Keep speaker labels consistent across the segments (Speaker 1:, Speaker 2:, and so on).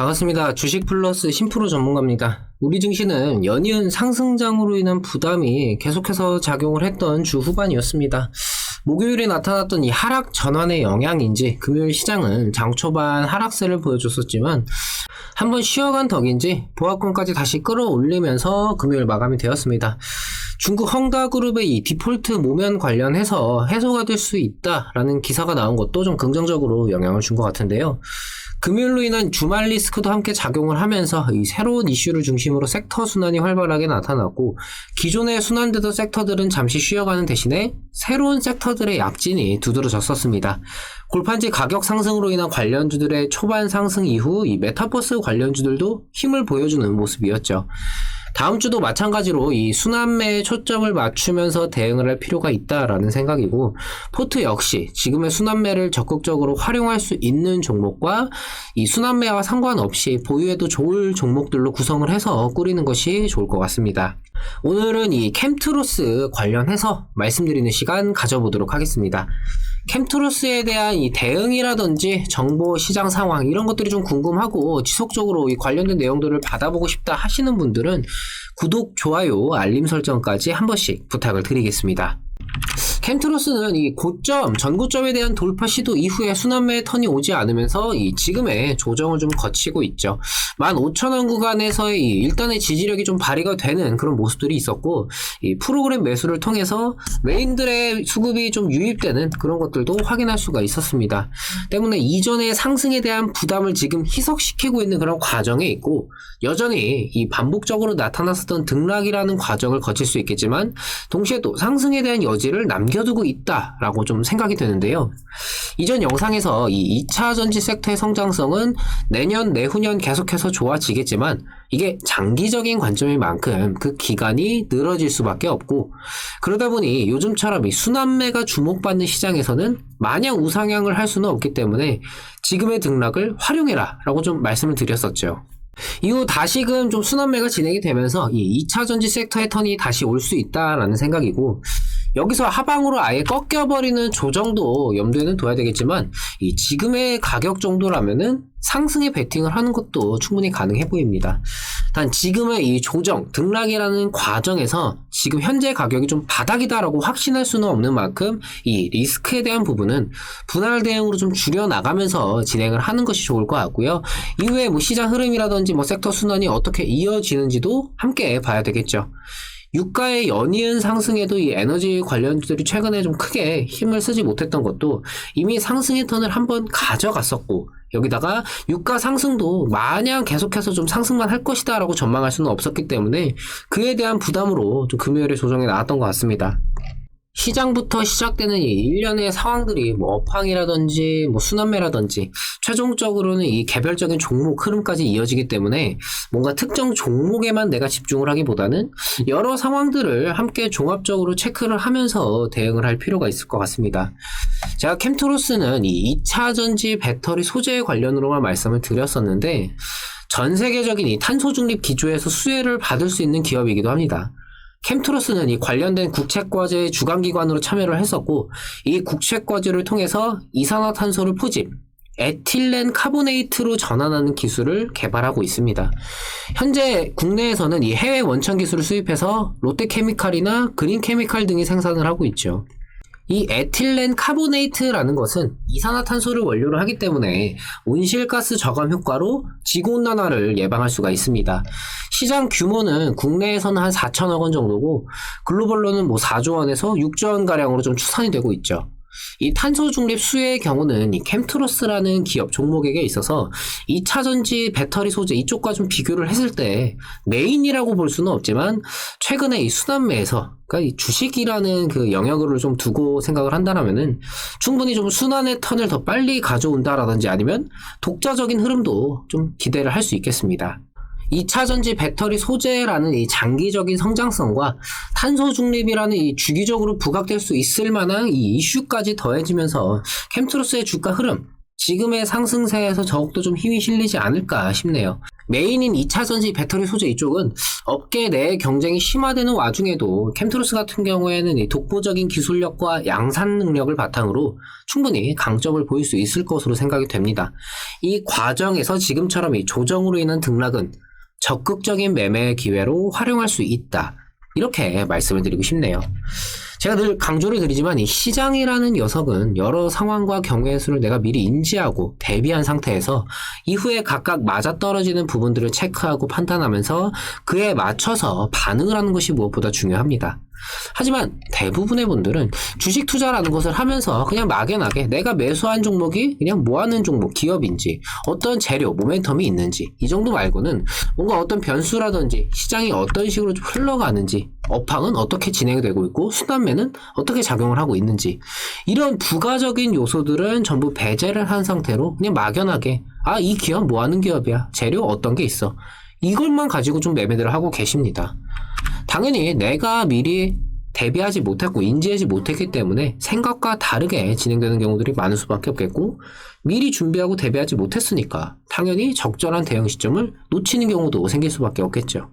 Speaker 1: 반갑습니다. 주식 플러스 심프로 전문가입니다. 우리 증시는 연이은 상승장으로 인한 부담이 계속해서 작용을 했던 주 후반이었습니다. 목요일에 나타났던 이 하락 전환의 영향인지 금요일 시장은 장 초반 하락세를 보여줬었지만 한번 쉬어간 덕인지 보합권까지 다시 끌어올리면서 금요일 마감이 되었습니다. 중국 헝다그룹의 이 디폴트 모면 관련해서 해소가 될 수 있다라는 기사가 나온 것도 좀 긍정적으로 영향을 준 것 같은데요. 금요일로 인한 주말 리스크도 함께 작용을 하면서 이 새로운 이슈를 중심으로 섹터 순환이 활발하게 나타났고, 기존에 순환되던 섹터들은 잠시 쉬어가는 대신에 새로운 섹터들의 약진이 두드러졌었습니다. 골판지 가격 상승으로 인한 관련주들의 초반 상승 이후 이 메타버스 관련주들도 힘을 보여주는 모습이었죠. 다음 주도 마찬가지로 이 순환매에 초점을 맞추면서 대응을 할 필요가 있다라는 생각이고, 포트 역시 지금의 순환매를 적극적으로 활용할 수 있는 종목과 이 순환매와 상관없이 보유해도 좋을 종목들로 구성을 해서 꾸리는 것이 좋을 것 같습니다. 오늘은 이 캠트로스 관련해서 말씀드리는 시간 가져보도록 하겠습니다. 캠트로스에 대한 이 대응이라든지 정보 시장 상황 이런 것들이 좀 궁금하고 지속적으로 이 관련된 내용들을 받아보고 싶다 하시는 분들은 구독, 좋아요, 알림 설정까지 한 번씩 부탁을 드리겠습니다. 캠트로스는 이 고점, 전고점에 대한 돌파 시도 이후에 순환매의 턴이 오지 않으면서 이 지금의 조정을 좀 거치고 있죠. 15,000원 구간에서의 이 일단의 지지력이 좀 발휘가 되는 그런 모습들이 있었고, 이 프로그램 매수를 통해서 메인들의 수급이 좀 유입되는 그런 것들도 확인할 수가 있었습니다. 때문에 이전의 상승에 대한 부담을 지금 희석시키고 있는 그런 과정에 있고, 여전히 이 반복적으로 나타났었던 등락이라는 과정을 거칠 수 있겠지만 동시에 또 상승에 대한 여지를 남겨두고 있다라고 좀 생각이 되는데요. 이전 영상에서 이 2차 전지 섹터의 성장성은 내년, 내후년 계속해서 좋아지겠지만 이게 장기적인 관점인 만큼 그 기간이 늘어질 수밖에 없고, 그러다 보니 요즘처럼 이 순환매가 주목받는 시장에서는 마냥 우상향을 할 수는 없기 때문에 지금의 등락을 활용해라 라고 좀 말씀을 드렸었죠. 이후 다시금 좀 순환매가 진행이 되면서 이 2차 전지 섹터의 턴이 다시 올 수 있다라는 생각이고, 여기서 하방으로 아예 꺾여버리는 조정도 염두에는 둬야 되겠지만 이 지금의 가격 정도라면은 상승에 베팅을 하는 것도 충분히 가능해 보입니다. 단 지금의 이 조정, 등락이라는 과정에서 지금 현재 가격이 좀 바닥이다라고 확신할 수는 없는 만큼 이 리스크에 대한 부분은 분할 대응으로 좀 줄여나가면서 진행을 하는 것이 좋을 것 같고요. 이후에 뭐 시장 흐름이라든지 뭐 섹터 순환이 어떻게 이어지는지도 함께 봐야 되겠죠. 유가의 연이은 상승에도 이 에너지 관련주들이 최근에 좀 크게 힘을 쓰지 못했던 것도 이미 상승의 턴을 한번 가져갔었고, 여기다가 유가 상승도 마냥 계속해서 좀 상승만 할 것이다 라고 전망할 수는 없었기 때문에 그에 대한 부담으로 좀 금요일에 조정이 나왔던 것 같습니다. 시장부터 시작되는 이 일련의 상황들이 뭐 업황이라든지 뭐 순환매라든지 최종적으로는 이 개별적인 종목 흐름까지 이어지기 때문에 뭔가 특정 종목에만 내가 집중을 하기보다는 여러 상황들을 함께 종합적으로 체크를 하면서 대응을 할 필요가 있을 것 같습니다. 제가 캠트로스는 이 2차 전지 배터리 소재 관련으로만 말씀을 드렸었는데, 전 세계적인 이 탄소 중립 기조에서 수혜를 받을 수 있는 기업이기도 합니다. 캠트로스는 이 관련된 국책과제의 주관기관으로 참여를 했었고, 이 국책과제를 통해서 이산화탄소를 포집, 에틸렌 카보네이트로 전환하는 기술을 개발하고 있습니다. 현재 국내에서는 이 해외 원천 기술을 수입해서 롯데케미칼이나 그린케미칼 등이 생산을 하고 있죠. 이 에틸렌 카보네이트라는 것은 이산화탄소를 원료로 하기 때문에 온실가스 저감 효과로 지구온난화를 예방할 수가 있습니다. 시장 규모는 국내에서는 한 4천억 원 정도고 글로벌로는 뭐 4조 원에서 6조 원 가량으로 좀 추산이 되고 있죠. 이 탄소 중립 수혜의 경우는 이 캠트로스라는 기업 종목에게 있어서 2차 전지 배터리 소재 이쪽과 좀 비교를 했을 때 메인이라고 볼 수는 없지만 최근에 이 순환매에서, 그러니까 이 주식이라는 그 영역을 좀 두고 생각을 한다면은 충분히 좀 순환의 턴을 더 빨리 가져온다라든지 아니면 독자적인 흐름도 좀 기대를 할 수 있겠습니다. 2차 전지 배터리 소재라는 이 장기적인 성장성과 탄소 중립이라는 이 주기적으로 부각될 수 있을 만한 이 이슈까지 더해지면서 캠트로스의 주가 흐름, 지금의 상승세에서 더욱더 좀 힘이 실리지 않을까 싶네요. 메인인 2차전지 배터리 소재 이쪽은 업계 내 경쟁이 심화되는 와중에도 캠트루스 같은 경우에는 이 독보적인 기술력과 양산 능력을 바탕으로 충분히 강점을 보일 수 있을 것으로 생각이 됩니다. 이 과정에서 지금처럼 이 조정으로 인한 등락은 적극적인 매매 기회로 활용할 수 있다. 이렇게 말씀을 드리고 싶네요. 제가 늘 강조를 드리지만 이 시장이라는 녀석은 여러 상황과 경우의 수를 내가 미리 인지하고 대비한 상태에서 이후에 각각 맞아떨어지는 부분들을 체크하고 판단하면서 그에 맞춰서 반응을 하는 것이 무엇보다 중요합니다. 하지만 대부분의 분들은 주식 투자라는 것을 하면서 그냥 막연하게 내가 매수한 종목이 그냥 뭐하는 종목, 기업인지 어떤 재료, 모멘텀이 있는지 이 정도 말고는 뭔가 어떤 변수라든지 시장이 어떤 식으로 좀 흘러가는지 업황은 어떻게 진행이 되고 있고 순환매는 어떻게 작용을 하고 있는지 이런 부가적인 요소들은 전부 배제를 한 상태로 그냥 막연하게 이 기업 뭐하는 기업이야, 재료 어떤 게 있어, 이것만 가지고 좀 매매들을 하고 계십니다. 당연히 내가 미리 대비하지 못했고 인지하지 못했기 때문에 생각과 다르게 진행되는 경우들이 많을 수밖에 없겠고, 미리 준비하고 대비하지 못했으니까 당연히 적절한 대응 시점을 놓치는 경우도 생길 수밖에 없겠죠.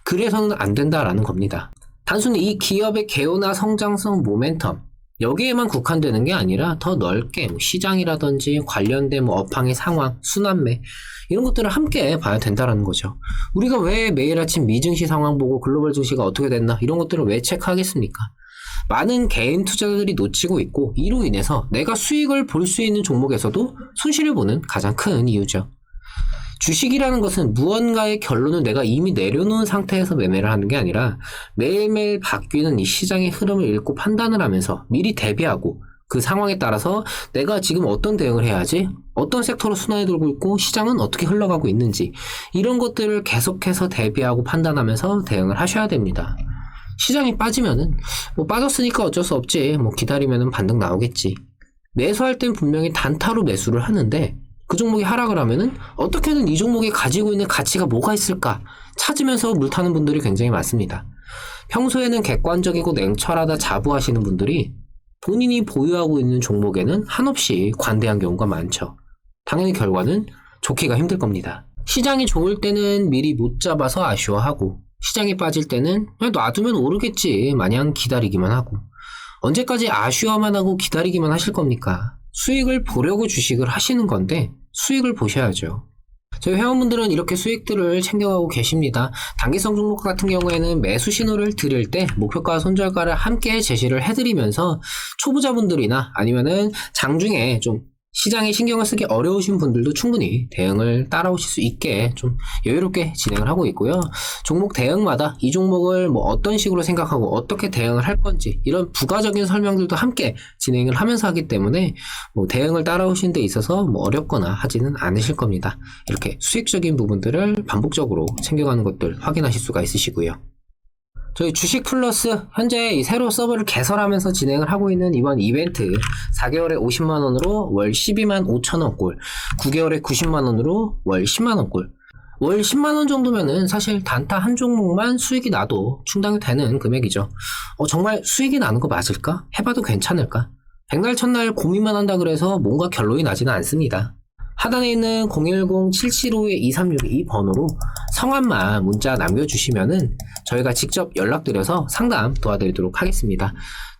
Speaker 1: 그래서는 안 된다라는 겁니다. 단순히 이 기업의 개요나 성장성 모멘텀 여기에만 국한되는 게 아니라 더 넓게 시장이라든지 관련된 업황의 상황, 순환매 이런 것들을 함께 봐야 된다는 거죠. 우리가 왜 매일 아침 미증시 상황 보고 글로벌 증시가 어떻게 됐나 이런 것들을 왜 체크하겠습니까? 많은 개인 투자자들이 놓치고 있고 이로 인해서 내가 수익을 볼 수 있는 종목에서도 손실을 보는 가장 큰 이유죠. 주식이라는 것은 무언가의 결론을 내가 이미 내려놓은 상태에서 매매를 하는 게 아니라 매일매일 바뀌는 이 시장의 흐름을 읽고 판단을 하면서 미리 대비하고 그 상황에 따라서 내가 지금 어떤 대응을 해야 하지? 어떤 섹터로 순환이 돌고 있고 시장은 어떻게 흘러가고 있는지 이런 것들을 계속해서 대비하고 판단하면서 대응을 하셔야 됩니다. 시장이 빠지면은 빠졌으니까 어쩔 수 없지, 기다리면은 반등 나오겠지. 매수할 땐 분명히 단타로 매수를 하는데 그 종목이 하락을 하면은 어떻게든 이 종목이 가지고 있는 가치가 뭐가 있을까 찾으면서 물타는 분들이 굉장히 많습니다. 평소에는 객관적이고 냉철하다 자부하시는 분들이 본인이 보유하고 있는 종목에는 한없이 관대한 경우가 많죠. 당연히 결과는 좋기가 힘들 겁니다. 시장이 좋을 때는 미리 못 잡아서 아쉬워하고 시장이 빠질 때는 그냥 놔두면 오르겠지 마냥 기다리기만 하고, 언제까지 아쉬워만 하고 기다리기만 하실 겁니까? 수익을 보려고 주식을 하시는 건데 수익을 보셔야죠. 저희 회원분들은 이렇게 수익들을 챙겨가고 계십니다. 단기성 종목 같은 경우에는 매수 신호를 드릴 때 목표가 손절가를 함께 제시를 해드리면서 초보자분들이나 아니면은 장중에 좀 시장에 신경을 쓰기 어려우신 분들도 충분히 대응을 따라오실 수 있게 좀 여유롭게 진행을 하고 있고요. 종목 대응마다 이 종목을 어떤 식으로 생각하고 어떻게 대응을 할 건지 이런 부가적인 설명들도 함께 진행을 하면서 하기 때문에 대응을 따라오신 데 있어서 어렵거나 하지는 않으실 겁니다. 이렇게 수익적인 부분들을 반복적으로 챙겨가는 것들 확인하실 수가 있으시고요. 저희 주식 플러스 현재 이 새로 서버를 개설하면서 진행을 하고 있는 이번 이벤트 4개월에 50만원으로 월 12만 5천원 꼴, 9개월에 90만원으로 월 10만원 꼴. 월 10만원 정도면은 사실 단타 한 종목만 수익이 나도 충당이 되는 금액이죠. 정말 수익이 나는 거 맞을까? 해봐도 괜찮을까? 백날 첫날 고민만 한다 그래서 뭔가 결론이 나지는 않습니다. 하단에 있는 010-775-2362 이 번호로 성함만 문자 남겨주시면은 저희가 직접 연락드려서 상담 도와드리도록 하겠습니다.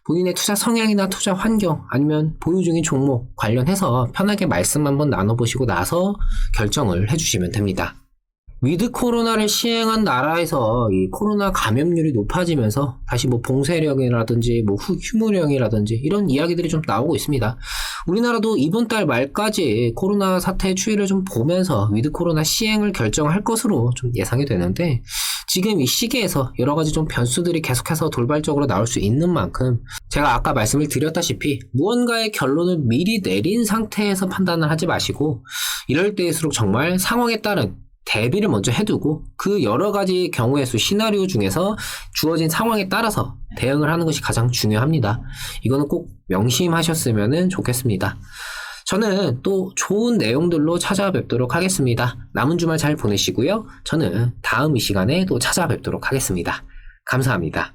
Speaker 1: 본인의 투자 성향이나 투자 환경 아니면 보유 중인 종목 관련해서 편하게 말씀 한번 나눠보시고 나서 결정을 해주시면 됩니다. 위드 코로나를 시행한 나라에서 이 코로나 감염률이 높아지면서 다시 봉쇄령이라든지 휴무령이라든지 이런 이야기들이 좀 나오고 있습니다. 우리나라도 이번 달 말까지 코로나 사태의 추이를 좀 보면서 위드 코로나 시행을 결정할 것으로 좀 예상이 되는데, 지금 이 시기에서 여러 가지 좀 변수들이 계속해서 돌발적으로 나올 수 있는 만큼 제가 아까 말씀을 드렸다시피 무언가의 결론을 미리 내린 상태에서 판단을 하지 마시고 이럴 때일수록 정말 상황에 따른 대비를 먼저 해두고 그 여러 가지 경우의 수 시나리오 중에서 주어진 상황에 따라서 대응을 하는 것이 가장 중요합니다. 이거는 꼭 명심하셨으면 좋겠습니다. 저는 또 좋은 내용들로 찾아뵙도록 하겠습니다. 남은 주말 잘 보내시고요. 저는 다음 이 시간에 또 찾아뵙도록 하겠습니다. 감사합니다.